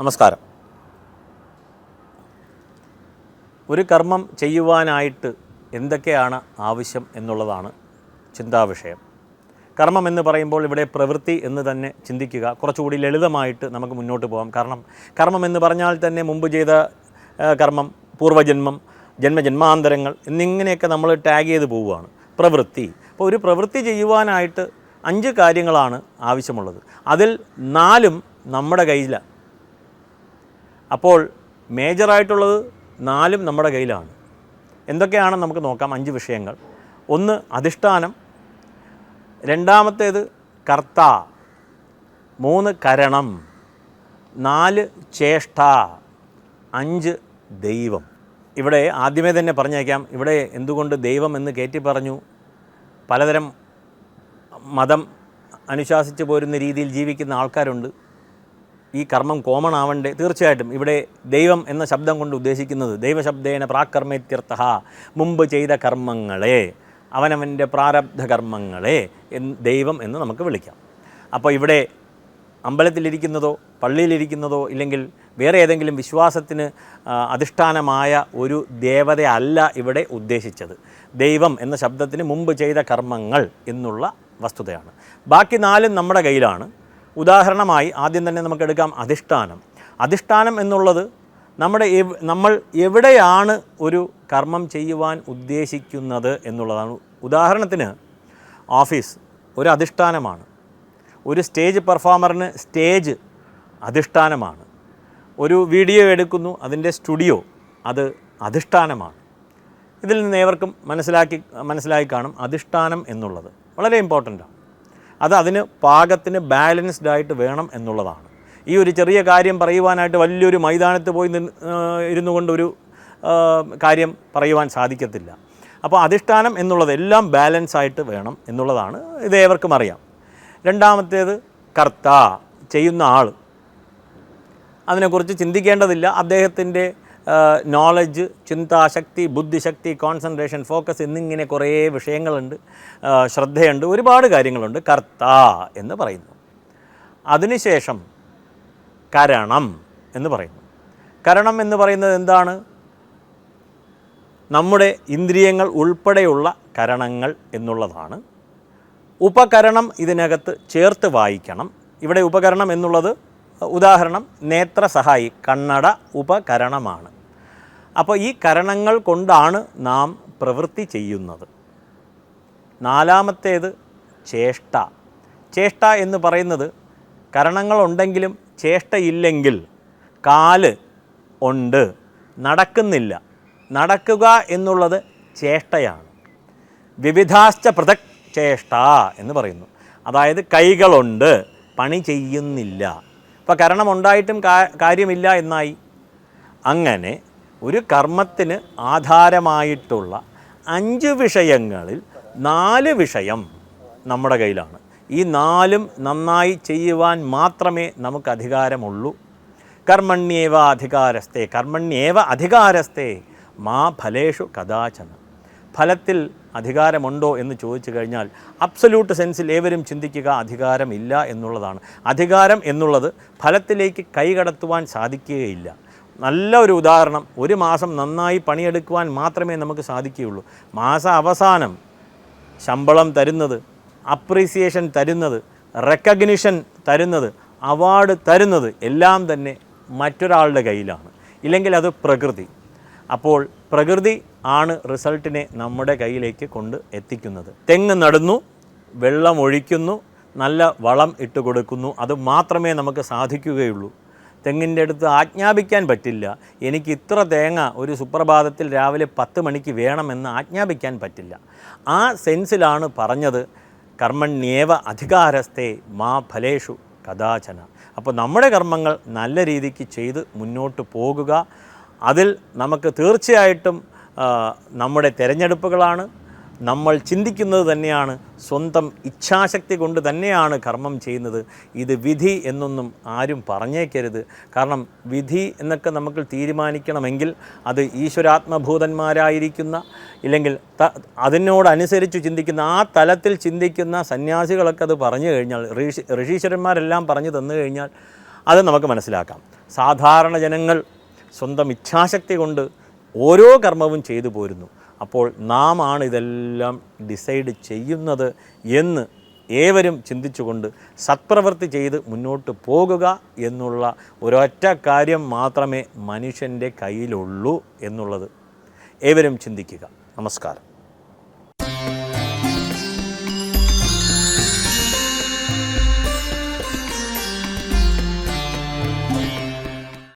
നമസ്കാരം. ഒരു കർമ്മം ചെയ്യുവാനായിട്ട് എന്തൊക്കെയാണ് ആവശ്യം എന്നുള്ളതാണ് ചിന്താവിഷയം. കർമ്മം എന്ന് പറയുമ്പോൾ ഇവിടെ പ്രവൃത്തി എന്ന് തന്നെ ചിന്തിക്കുക. കുറച്ചുകൂടി ലളിതമായിട്ട് നമുക്ക് മുന്നോട്ട് പോകാം. കാരണം കർമ്മം എന്ന് പറഞ്ഞാൽ തന്നെ മുമ്പ് ചെയ്ത കർമ്മം, പൂർവ്വജന്മം, ജന്മജന്മാന്തരങ്ങൾ എന്നിങ്ങനെയൊക്കെ നമ്മൾ ടാഗ് ചെയ്ത് പോവുകയാണ്. പ്രവൃത്തി, അപ്പോൾ ഒരു പ്രവൃത്തി ചെയ്യുവാനായിട്ട് 5 കാര്യങ്ങളാണ് ആവശ്യമുള്ളത്. അതിൽ 4 നമ്മുടെ കയ്യിലാണ്. അപ്പോൾ മേജറായിട്ടുള്ളത് 4 നമ്മുടെ കയ്യിലാണ്. എന്തൊക്കെയാണെന്ന് നമുക്ക് നോക്കാം. 5 വിഷയങ്ങൾ. 1 അധിഷ്ഠാനം, 2 കർത്ത, 3 കരണം, 4 ചേഷ്ട, 5 ദൈവം. ഇവിടെ ആദ്യമേ തന്നെ പറഞ്ഞേക്കാം, ഇവിടെ എന്തുകൊണ്ട് ദൈവം എന്ന് കയറ്റി പറഞ്ഞു. പലതരം മതം അനുശാസിച്ച് പോരുന്ന രീതിയിൽ ജീവിക്കുന്ന ആൾക്കാരുണ്ട്. ഈ കർമ്മം കോമൺ ആവണ്ടേ? തീർച്ചയായിട്ടും ഇവിടെ ദൈവം എന്ന ശബ്ദം കൊണ്ട് ഉദ്ദേശിക്കുന്നത് ദൈവശബ്ദേന പ്രാകർമ്മേത്യർത്ഥ, മുമ്പ് ചെയ്ത കർമ്മങ്ങളെ, അവനവൻ്റെ പ്രാരബ്ധ കർമ്മങ്ങളെ ദൈവം എന്ന് നമുക്ക് വിളിക്കാം. അപ്പോൾ ഇവിടെ അമ്പലത്തിലിരിക്കുന്നതോ പള്ളിയിലിരിക്കുന്നതോ ഇല്ലെങ്കിൽ വേറെ ഏതെങ്കിലും വിശ്വാസത്തിന് അധിഷ്ഠാനമായ ഒരു ദേവതയല്ല ഇവിടെ ഉദ്ദേശിച്ചത്. ദൈവം എന്ന ശബ്ദത്തിന് മുമ്പ് ചെയ്ത കർമ്മങ്ങൾ എന്നുള്ള വസ്തുതയാണ്. ബാക്കി 4 നമ്മുടെ കയ്യിലാണ്. ഉദാഹരണമായി ആദ്യം തന്നെ നമുക്കെടുക്കാം അധിഷ്ഠാനം. അധിഷ്ഠാനം എന്നുള്ളത് നമ്മൾ എവിടെയാണ് ഒരു കർമ്മം ചെയ്യുവാൻ ഉദ്ദേശിക്കുന്നത് എന്നുള്ളതാണ്. ഉദാഹരണത്തിന് ഓഫീസ് ഒരു അധിഷ്ഠാനമാണ്. ഒരു സ്റ്റേജ് പെർഫോമറിന് സ്റ്റേജ് അധിഷ്ഠാനമാണ്. ഒരു വീഡിയോ എടുക്കുന്നു, അതിൻ്റെ സ്റ്റുഡിയോ അത് അധിഷ്ഠാനമാണ്. ഇതിൽ നിന്ന് ഏവർക്കും മനസ്സിലായി കാണും അധിഷ്ഠാനം എന്നുള്ളത് വളരെ ഇമ്പോർട്ടൻ്റാണ്. അതിന് പാകത്തിന് ബാലൻസ്ഡ് ആയിട്ട് വേണം എന്നുള്ളതാണ്. ഈ ഒരു ചെറിയ കാര്യം പറയുവാനായിട്ട് വലിയൊരു മൈതാനത്ത് പോയി ഇരുന്നു കൊണ്ടൊരു കാര്യം പറയുവാൻ സാധിക്കത്തില്ല. അപ്പോൾ അധിഷ്ഠാനം എന്നുള്ളത് എല്ലാം ബാലൻസ് ആയിട്ട് വേണം എന്നുള്ളതാണ്. ഇത് ഏവർക്കും അറിയാം. 2 കർത്ത, ചെയ്യുന്ന ആൾ. അതിനെക്കുറിച്ച് ചിന്തിക്കേണ്ടതില്ല. അദ്ദേഹത്തിൻ്റെ നോളജ്, ചിന്താശക്തി, ബുദ്ധിശക്തി, കോൺസെൻട്രേഷൻ, ഫോക്കസ് എന്നിങ്ങനെ കുറേ വിഷയങ്ങളുണ്ട്, ശ്രദ്ധയുണ്ട്, ഒരുപാട് കാര്യങ്ങളുണ്ട്. കർത്ത എന്ന് പറയുന്നു. അതിനുശേഷം കരണം എന്ന് പറയുന്നു. കരണം എന്ന് പറയുന്നത് എന്താണ്? നമ്മുടെ ഇന്ദ്രിയങ്ങൾ ഉൾപ്പെടെയുള്ള കരണങ്ങൾ എന്നുള്ളതാണ്. ഉപകരണം ഇതിനകത്ത് ചേർത്ത് വായിക്കണം. ഇവിടെ ഉപകരണം എന്നുള്ളത് ഉദാഹരണം നേത്രസഹായി, കണ്ണട ഉപകരണമാണ്. അപ്പോൾ ഈ കരണങ്ങൾ കൊണ്ടാണ് നാം പ്രവൃത്തി ചെയ്യുന്നത്. 4 ചേഷ്ട. ചേഷ്ട എന്ന് പറയുന്നത് കരണങ്ങളുണ്ടെങ്കിലും ചേഷ്ടയില്ലെങ്കിൽ, കാല് ഉണ്ട് നടക്കുന്നില്ല, നടക്കുക എന്നുള്ളത് ചേഷ്ടയാണ്. വിവിധാശ്ച പൃഥക് ചേഷ്ട എന്ന് പറയുന്നു. അതായത് കൈകളുണ്ട്, പണി ചെയ്യുന്നില്ല. അപ്പോൾ കരണം ഉണ്ടായിട്ടും കാര്യമില്ല എന്നായി. അങ്ങനെ ഒരു കർമ്മത്തിന് ആധാരമായിട്ടുള്ള 5 വിഷയങ്ങളിൽ 4 വിഷയം നമ്മുടെ കയ്യിലാണ്. ഈ 4 നന്നായി ചെയ്യുവാൻ മാത്രമേ നമുക്ക് അധികാരമുള്ളൂ. കർമ്മണ്യേവ അധികാരസ്തേ, കർമ്മണ്യേവ അധികാരസ്തേ മാ ഫലേഷു കദാചന. ഫലത്തിൽ അധികാരമുണ്ടോ എന്ന് ചോദിച്ചു കഴിഞ്ഞാൽ അബ്സല്യൂട്ട് സെൻസിൽ ഏവരും ചിന്തിക്കുക അധികാരമില്ല എന്നുള്ളതാണ്. അധികാരം എന്നുള്ളത് ഫലത്തിലേക്ക് കൈകടത്തുവാൻ സാധിക്കുകയില്ല. നല്ല ഒരു ഉദാഹരണം, ഒരു മാസം നന്നായി പണിയെടുക്കുവാൻ മാത്രമേ നമുക്ക് സാധിക്കുകയുള്ളൂ. മാസ അവസാനം ശമ്പളം തരുന്നത്, അപ്രീസിയേഷൻ തരുന്നത്, റെക്കഗ്നിഷൻ തരുന്നത്, അവാർഡ് തരുന്നത് എല്ലാം തന്നെ മറ്റൊരാളുടെ കയ്യിലാണ്. ഇല്ലെങ്കിൽ അത് പ്രകൃതി. അപ്പോൾ പ്രകൃതി ആണ് റിസൾട്ടിനെ നമ്മുടെ കയ്യിലേക്ക് കൊണ്ട് എത്തിക്കുന്നത്. തെങ്ങ് നടുന്നു, വെള്ളം ഒഴിക്കുന്നു, നല്ല വളം ഇട്ട് കൊടുക്കുന്നു, അത് മാത്രമേ നമുക്ക് സാധിക്കുകയുള്ളൂ. തെങ്ങിൻ്റെ അടുത്ത് ആജ്ഞാപിക്കാൻ പറ്റില്ല, എനിക്ക് ഇത്ര തേങ്ങ ഒരു സുപ്രഭാതത്തിൽ രാവിലെ 10 മണിക്ക് വേണമെന്ന് ആജ്ഞാപിക്കാൻ പറ്റില്ല. ആ സെൻസിലാണ് പറഞ്ഞത് കർമ്മണ്യേവ അധികാരസ്തേ മാ ഫലേഷു കദാചന. അപ്പോൾ നമ്മുടെ കർമ്മങ്ങൾ നല്ല രീതിക്ക് ചെയ്ത് മുന്നോട്ട് പോകുക. അതിൽ നമുക്ക് തീർച്ചയായിട്ടും നമ്മുടെ തിരഞ്ഞെടുപ്പുകളാണ്, നമ്മൾ ചിന്തിക്കുന്നത് തന്നെയാണ്, സ്വന്തം ഇച്ഛാശക്തി കൊണ്ട് തന്നെയാണ് കർമ്മം ചെയ്യുന്നത്. ഇത് വിധി എന്നൊന്നും ആരും പറഞ്ഞേക്കരുത്. കാരണം വിധി എന്നൊക്കെ നമുക്ക് തീരുമാനിക്കണമെങ്കിൽ അത് ഈശ്വരാത്മഭൂതന്മാരായിരിക്കുന്ന ഇല്ലെങ്കിൽ അതിനോടനുസരിച്ച് ചിന്തിക്കുന്ന ആ തലത്തിൽ ചിന്തിക്കുന്ന സന്യാസികളൊക്കെ അത് പറഞ്ഞു കഴിഞ്ഞാൽ, ഋഷീശ്വരന്മാരെല്ലാം പറഞ്ഞു തന്നു കഴിഞ്ഞാൽ അത് നമുക്ക് മനസ്സിലാക്കാം. സാധാരണ ജനങ്ങൾ സ്വന്തം ഇച്ഛാശക്തി കൊണ്ട് ഓരോ കർമ്മവും ചെയ്തു പോരുന്നു. അപ്പോൾ നാം ആണ് ഇതെല്ലാം ഡിസൈഡ് ചെയ്യുന്നത് എന്ന് ഏവരും ചിന്തിച്ചുകൊണ്ട് സത്പ്രവൃത്തി ചെയ്ത് മുന്നോട്ട് പോകുക എന്നുള്ള ഒരൊറ്റ കാര്യം മാത്രമേ മനുഷ്യൻ്റെ കയ്യിലുള്ളൂ എന്നുള്ളത് ഏവരും ചിന്തിക്കുക. നമസ്കാരം.